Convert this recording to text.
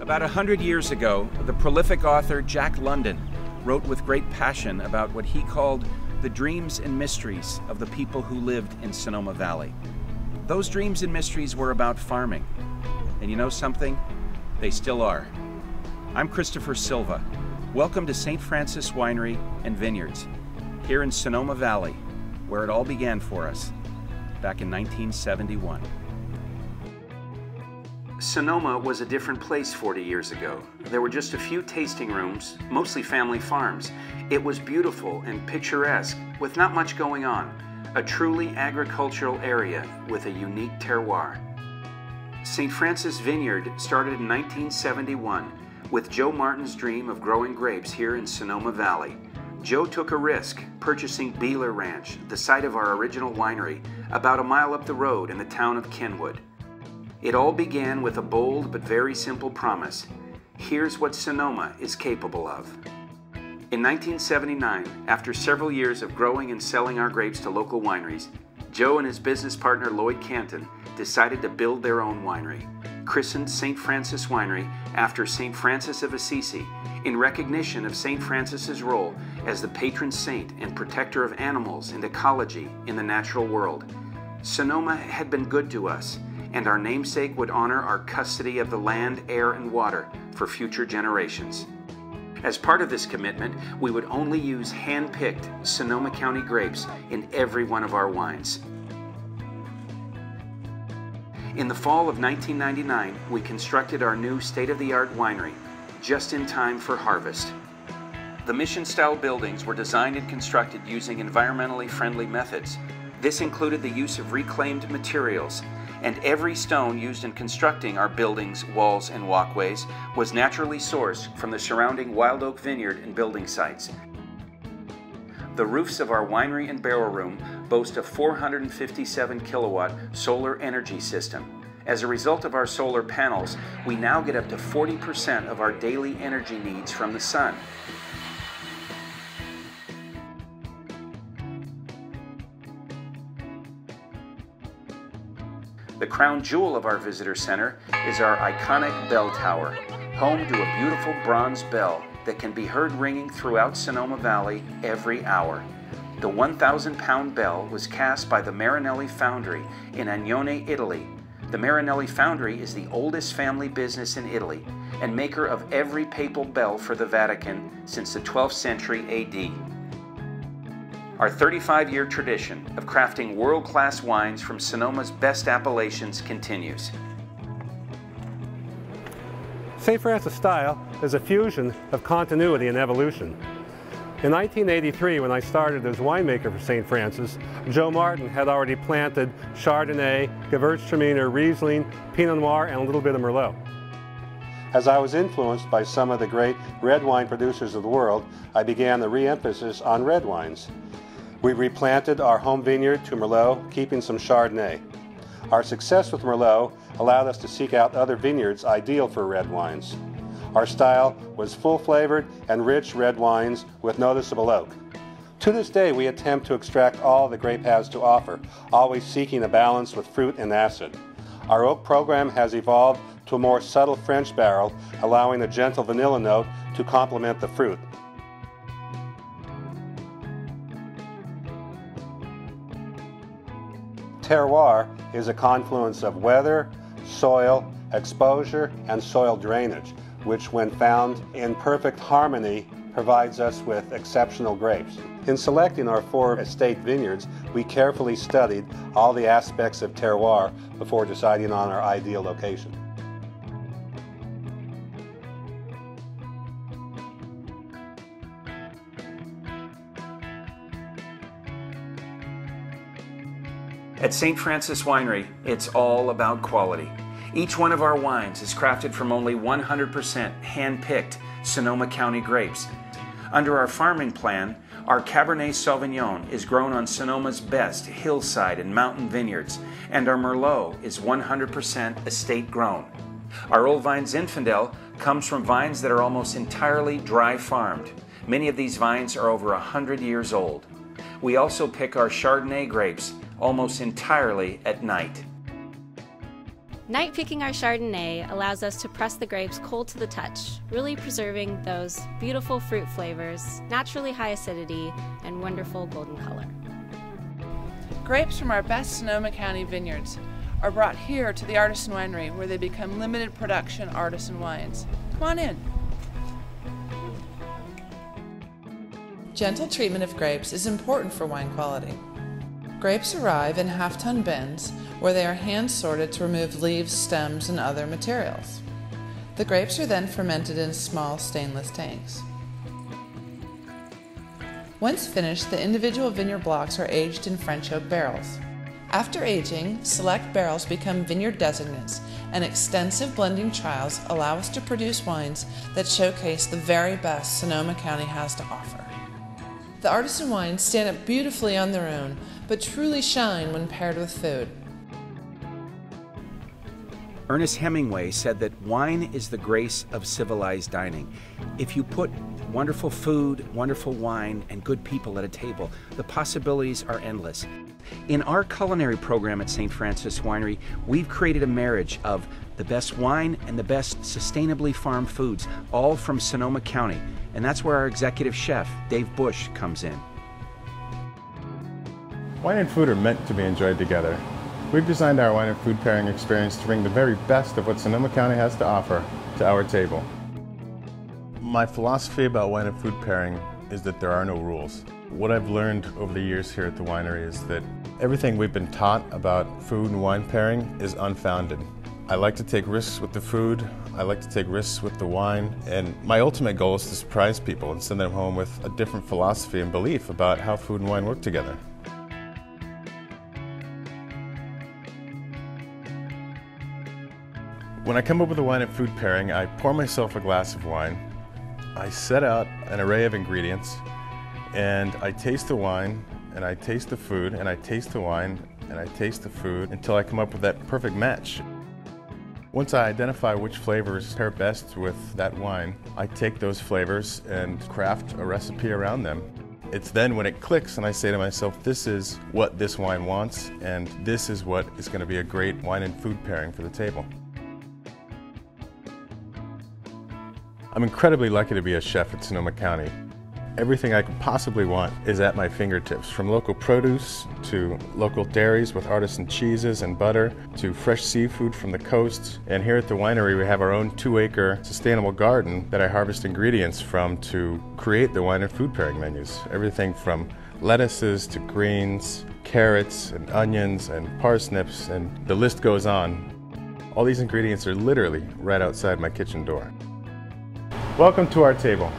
About 100 years ago, the prolific author Jack London wrote with great passion about what he called the dreams and mysteries of the people who lived in Sonoma Valley. Those dreams and mysteries were about farming. And you know something? They still are. I'm Christopher Silva. Welcome to St. Francis Winery and Vineyards, here in Sonoma Valley, where it all began for us, back in 1971. Sonoma was a different place 40 years ago. There were just a few tasting rooms, mostly family farms. It was beautiful and picturesque, with not much going on. A truly agricultural area with a unique terroir. St. Francis Vineyard started in 1971 with Joe Martin's dream of growing grapes here in Sonoma Valley. Joe took a risk, purchasing Beeler Ranch, the site of our original winery, about a mile up the road in the town of Kenwood. It all began with a bold but very simple promise. Here's what Sonoma is capable of. In 1979, after several years of growing and selling our grapes to local wineries, Joe and his business partner Lloyd Canton decided to build their own winery, christened St. Francis Winery after St. Francis of Assisi, in recognition of St. Francis's role as the patron saint and protector of animals and ecology in the natural world. Sonoma had been good to us, and our namesake would honor our custody of the land, air, and water for future generations. As part of this commitment, we would only use hand-picked Sonoma County grapes in every one of our wines. In the fall of 1999, we constructed our new state-of-the-art winery, just in time for harvest. The mission-style buildings were designed and constructed using environmentally friendly methods. This included the use of reclaimed materials, and every stone used in constructing our buildings, walls, and walkways was naturally sourced from the surrounding wild oak vineyard and building sites. The roofs of our winery and barrel room boast a 457 kilowatt solar energy system. As a result of our solar panels, we now get up to 40% of our daily energy needs from the sun. The crown jewel of our visitor center is our iconic bell tower, home to a beautiful bronze bell that can be heard ringing throughout Sonoma Valley every hour. The 1,000-pound bell was cast by the Marinelli Foundry in Agnone, Italy. The Marinelli Foundry is the oldest family business in Italy and maker of every papal bell for the Vatican since the 12th century AD. Our 35-year tradition of crafting world-class wines from Sonoma's best appellations continues. St. Francis style is a fusion of continuity and evolution. In 1983, when I started as winemaker for St. Francis, Joe Martin had already planted Chardonnay, Gewürztraminer, Riesling, Pinot Noir, and a little bit of Merlot. As I was influenced by some of the great red wine producers of the world, I began the re-emphasis on red wines. We replanted our home vineyard to Merlot, keeping some Chardonnay. Our success with Merlot allowed us to seek out other vineyards ideal for red wines. Our style was full-flavored and rich red wines with noticeable oak. To this day, we attempt to extract all the grape has to offer, always seeking a balance with fruit and acid. Our oak program has evolved to a more subtle French barrel, allowing a gentle vanilla note to complement the fruit. Terroir is a confluence of weather, soil, exposure, and soil drainage, which when found in perfect harmony provides us with exceptional grapes. In selecting our 4 estate vineyards, we carefully studied all the aspects of terroir before deciding on our ideal location. At St. Francis Winery, it's all about quality. Each one of our wines is crafted from only 100% hand-picked Sonoma County grapes. Under our farming plan, our Cabernet Sauvignon is grown on Sonoma's best hillside and mountain vineyards, and our Merlot is 100% estate grown. Our Old Vine Zinfandel comes from vines that are almost entirely dry farmed. Many of these vines are over 100 years old. We also pick our Chardonnay grapes almost entirely at night. Night picking our Chardonnay allows us to press the grapes cold to the touch, really preserving those beautiful fruit flavors, naturally high acidity, and wonderful golden color. Grapes from our best Sonoma County vineyards are brought here to the Artisan Winery, where they become limited production artisan wines. Come on in. Gentle treatment of grapes is important for wine quality. Grapes arrive in half-ton bins where they are hand sorted to remove leaves, stems, and other materials. The grapes are then fermented in small stainless tanks. Once finished, the individual vineyard blocks are aged in French oak barrels. After aging, select barrels become vineyard designates, and extensive blending trials allow us to produce wines that showcase the very best Sonoma County has to offer. The artisan wines stand up beautifully on their own, but truly shine when paired with food. Ernest Hemingway said that wine is the grace of civilized dining. If you put wonderful food, wonderful wine, and good people at a table, the possibilities are endless. In our culinary program at St. Francis Winery, we've created a marriage of the best wine and the best sustainably farmed foods, all from Sonoma County. And that's where our executive chef, Dave Bush, comes in. Wine and food are meant to be enjoyed together. We've designed our wine and food pairing experience to bring the very best of what Sonoma County has to offer to our table. My philosophy about wine and food pairing is that there are no rules. What I've learned over the years here at the winery is that everything we've been taught about food and wine pairing is unfounded. I like to take risks with the food, I like to take risks with the wine, and my ultimate goal is to surprise people and send them home with a different philosophy and belief about how food and wine work together. When I come up with a wine and food pairing, I pour myself a glass of wine, I set out an array of ingredients, and I taste the wine, and I taste the food, and I taste the wine, and I taste the food until I come up with that perfect match. Once I identify which flavors pair best with that wine, I take those flavors and craft a recipe around them. It's then when it clicks and I say to myself, this is what this wine wants, and this is what is going to be a great wine and food pairing for the table. I'm incredibly lucky to be a chef at Sonoma County. Everything I could possibly want is at my fingertips, from local produce to local dairies with artisan cheeses and butter to fresh seafood from the coast. And here at the winery we have our own 2-acre sustainable garden that I harvest ingredients from to create the wine and food pairing menus. Everything from lettuces to greens, carrots and onions and parsnips, and the list goes on. All these ingredients are literally right outside my kitchen door. Welcome to our table.